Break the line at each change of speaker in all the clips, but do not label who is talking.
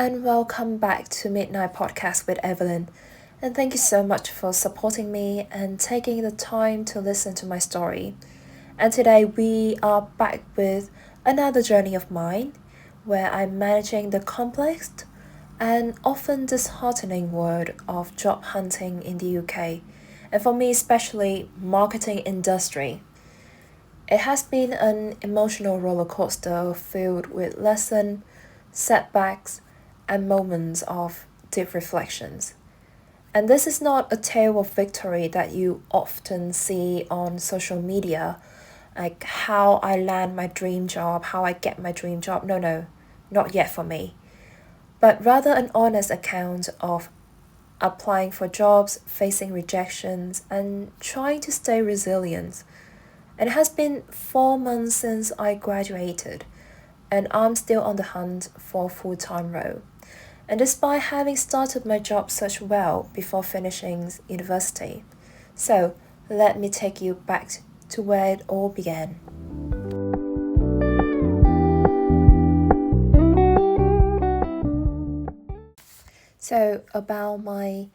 and welcome back to Midnight Podcast with Evelyn. And thank you so much for supporting me and taking the time to listen to my story. And today we are back with another journey of mine where I'm managing the complex and often disheartening world of job hunting in the UK, and for me especially marketing industry. It has been an emotional roller coaster filled with lessons, setbacks, and moments of deep reflections. And this is not a tale of victory that you often see on social media, like how I land my dream job, how I get my dream job. No, not yet for me. But rather an honest account of applying for jobs, facing rejections, and trying to stay resilient. It has been 4 months since I graduated, and I'm still on the hunt for a full-time role. And despite having started my job search well before finishing university. So, let me take you back to where it all began. So, about my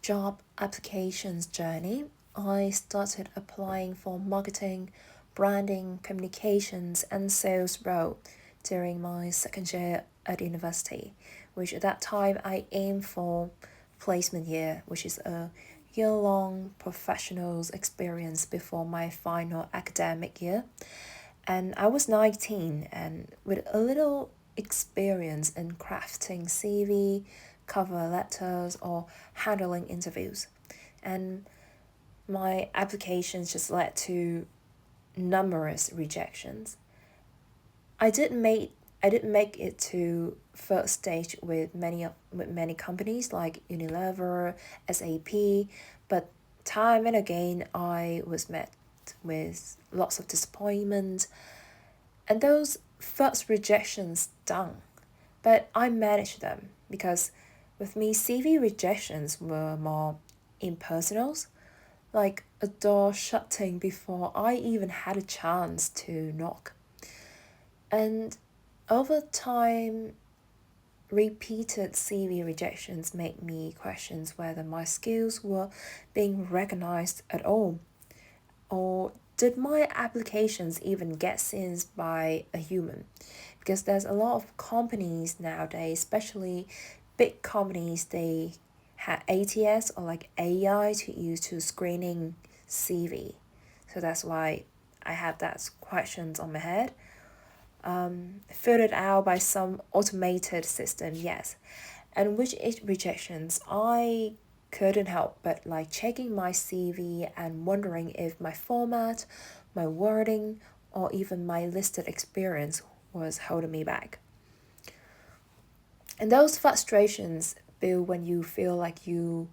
job applications journey, I started applying for marketing, branding, communications, and sales role during my second year at university, which at that time I aimed for placement year, which is a year-long professionals experience before my final academic year. And I was 19 and with a little experience in crafting CV, cover letters, or handling interviews. And my applications just led to numerous rejections. I did make it to first stage with many companies like Unilever, SAP, but time and again I was met with lots of disappointment, and those first rejections stung. But I managed them because with me CV rejections were more impersonal, like a door shutting before I even had a chance to knock. And over time, repeated CV rejections made me question whether my skills were being recognized at all, or did my applications even get seen by a human? Because there's a lot of companies nowadays, especially big companies, they had ATS or like AI to use to screening CV. So that's why I have that questions on my head. Filtered out by some automated system, yes. And which rejections I couldn't help but like checking my CV and wondering if my format, my wording, or even my listed experience was holding me back. And those frustrations build when you feel like you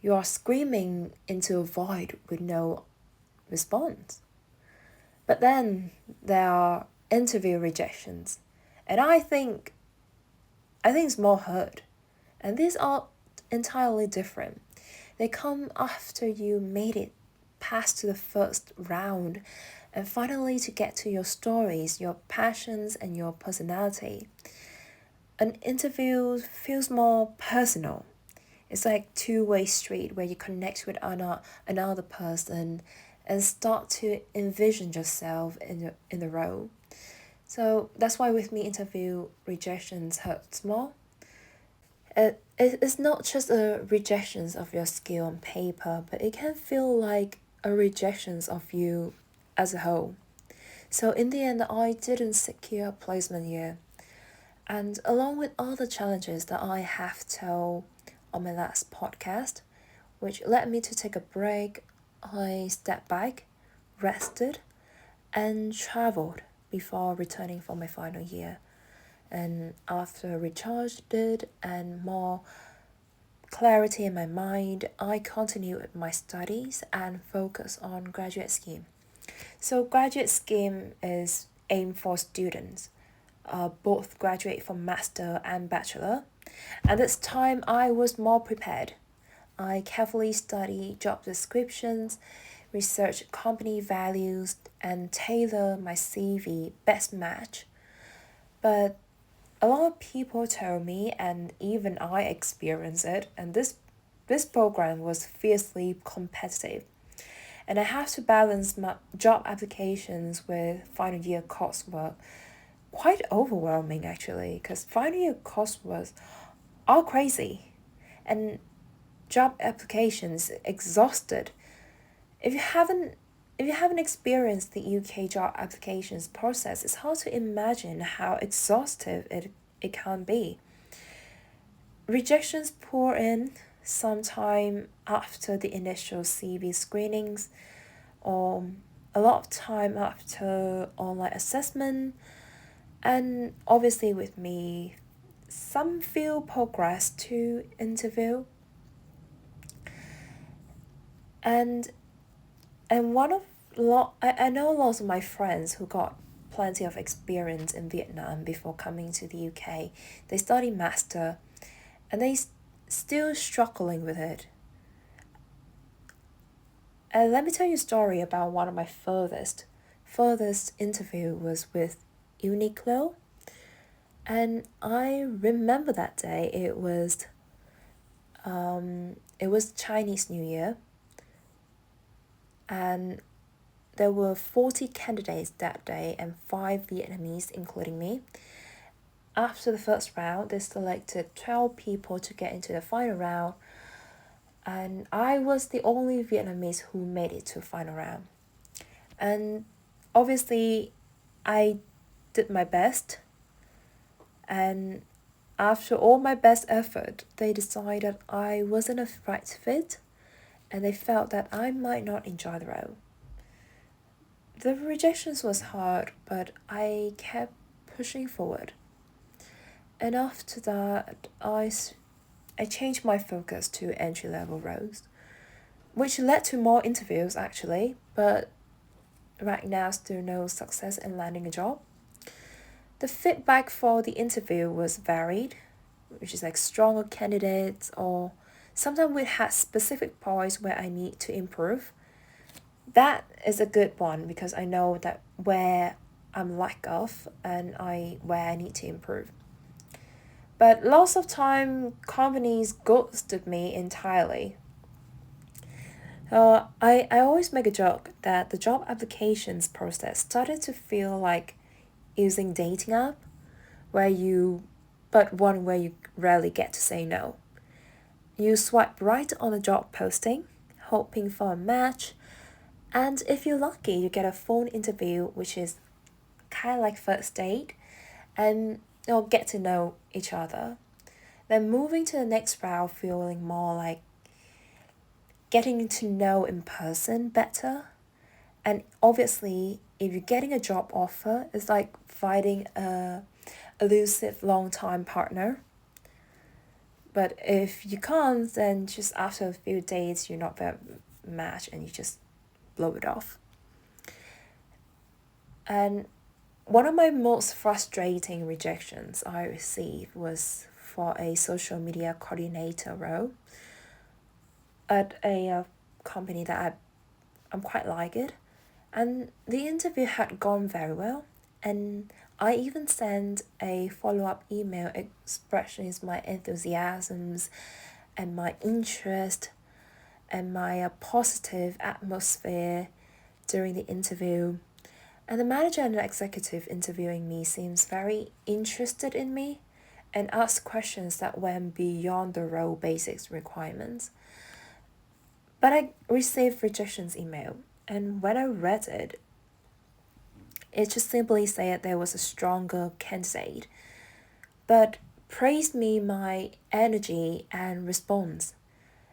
are screaming into a void with no response. But then there are interview rejections. And I think it's more hurt. And these are entirely different. They come after you made it past to the first round and finally to get to your stories, your passions, and your personality. An interview feels more personal. It's like two-way street where you connect with another person and start to envision yourself in the role. So that's why with me interview rejections hurts more. It's not just a rejections of your skill on paper, but it can feel like a rejections of you as a whole. So in the end, I didn't secure placement year. And along with all the challenges that I have told on my last podcast, which led me to take a break, I stepped back, rested, and traveled before returning for my final year. And after recharged it and more clarity in my mind, I continued with my studies and focus on graduate scheme. So graduate scheme is aimed for students, both graduate from master and bachelor. At this time, I was more prepared. I carefully studied job descriptions, research company values, and tailor my CV best match. But a lot of people told me, and even I experienced it, and this program was fiercely competitive. And I have to balance my job applications with final year coursework. Quite overwhelming actually, because final year coursework are crazy, and job applications exhausted. If you haven't if you haven't experienced the UK job applications process, it's hard to imagine how exhaustive it can be. Rejections pour in sometime after the initial CV screenings, or a lot of time after online assessment, and obviously with me, some feel progress to interview. And one of I know lots of my friends who got plenty of experience in Vietnam before coming to the UK. They study master, and still struggling with it. And let me tell you a story about one of my furthest interview was with Uniqlo. And I remember that day it was Chinese New Year, and there were 40 candidates that day and 5 Vietnamese, including me. After the first round, they selected 12 people to get into the final round, and I was the only Vietnamese who made it to the final round. And obviously, I did my best, and after all my best effort, they decided I wasn't a right fit, and they felt that I might not enjoy the role. The rejections was hard, but I kept pushing forward. And after that, I changed my focus to entry-level roles, which led to more interviews actually, but right now still no success in landing a job. The feedback for the interview was varied, which is like stronger candidates, or sometimes we had specific points where I need to improve. That is a good one because I know that where I'm lack of and where I need to improve. But lots of time companies ghosted me entirely. I always make a joke that the job applications process started to feel like using dating app but one where you rarely get to say no. You swipe right on a job posting, hoping for a match, and if you're lucky, you get a phone interview, which is kind of like first date, and you'll get to know each other. Then moving to the next round, feeling more like getting to know in person better. And obviously, if you're getting a job offer, it's like finding a elusive long-time partner. But if you can't, then just after a few days, you're not very match and you just blow it off. And one of my most frustrating rejections I received was for a social media coordinator role at a company that I'm quite like it. And the interview had gone very well, and I even sent a follow-up email expressing my enthusiasms and my interest and my positive atmosphere during the interview. And the manager and the executive interviewing me seems very interested in me and asked questions that went beyond the role basics requirements. But I received rejections email, and when I read it, it just simply said there was a stronger candidate, but praised me my energy and response.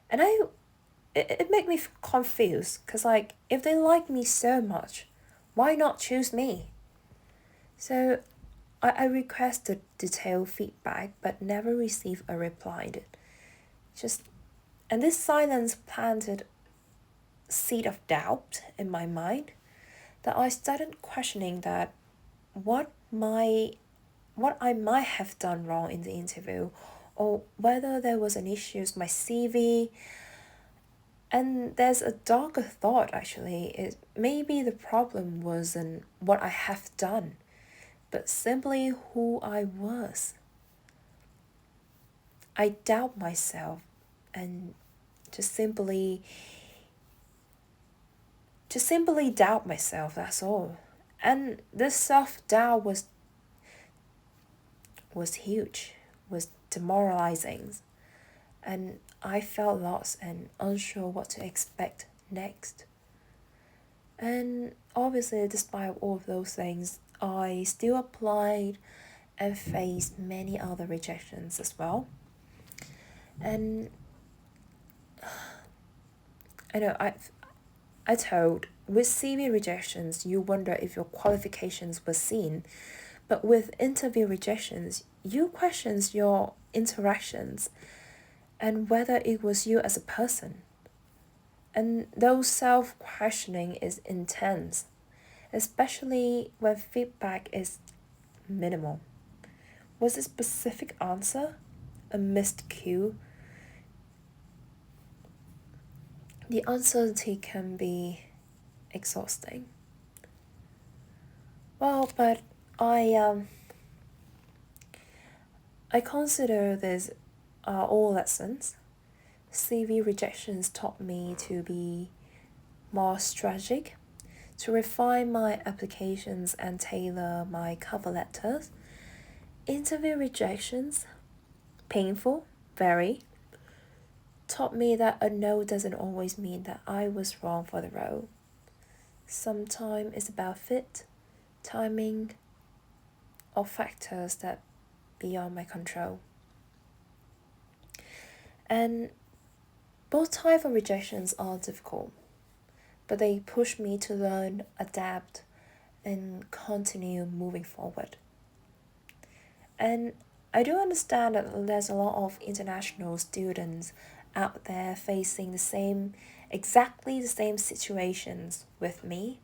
And it made me confused, because like, if they like me so much, why not choose me? So I requested detailed feedback but never received a reply. And this silence planted a seed of doubt in my mind, that I started questioning that what I might have done wrong in the interview, or whether there was an issue with my CV. And there's a darker thought actually, is maybe the problem wasn't what I have done, but simply who I was. I doubt myself and just simply doubt myself, that's all. And this self-doubt was huge, was demoralizing, and I felt lost and unsure what to expect next. And obviously, despite all of those things, I still applied and faced many other rejections as well. And I know I told with CV rejections, you wonder if your qualifications were seen, but with interview rejections, you questions your interactions and whether it was you as a person. And those self questioning is intense, especially when feedback is minimal. Was a specific answer a missed cue? The uncertainty can be exhausting. Well, but I consider this all lessons. CV rejections taught me to be more strategic, to refine my applications and tailor my cover letters. Interview rejections, painful, very, taught me that a no doesn't always mean that I was wrong for the role. Sometimes it's about fit, timing, or factors that beyond my control. And both types of rejections are difficult, but they push me to learn, adapt, and continue moving forward. And I do understand that there's a lot of international students out there facing exactly the same situations with me,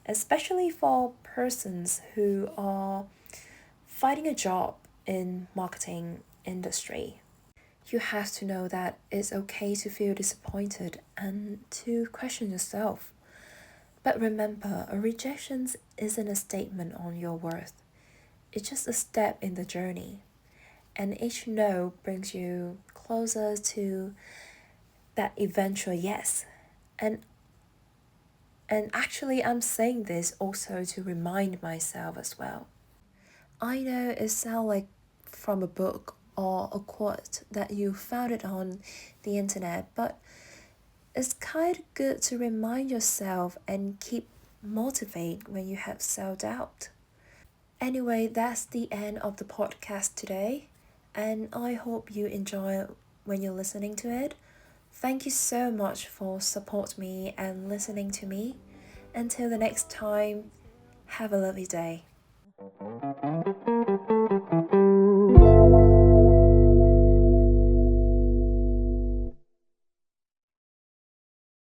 especially for persons who are finding a job in marketing industry. You have to know that it's okay to feel disappointed and to question yourself. But remember, a rejection isn't a statement on your worth. It's just a step in the journey. And each no brings you closer to that eventual yes. And actually I'm saying this also to remind myself as well. I know it sounds like from a book or a quote that you found it on the internet, but it's kind of good to remind yourself and keep motivated when you have self-doubt. Anyway, that's the end of the podcast today, and I hope you enjoy when you're listening to it. Thank you so much for support me and listening to me. Until the next time, have a lovely day.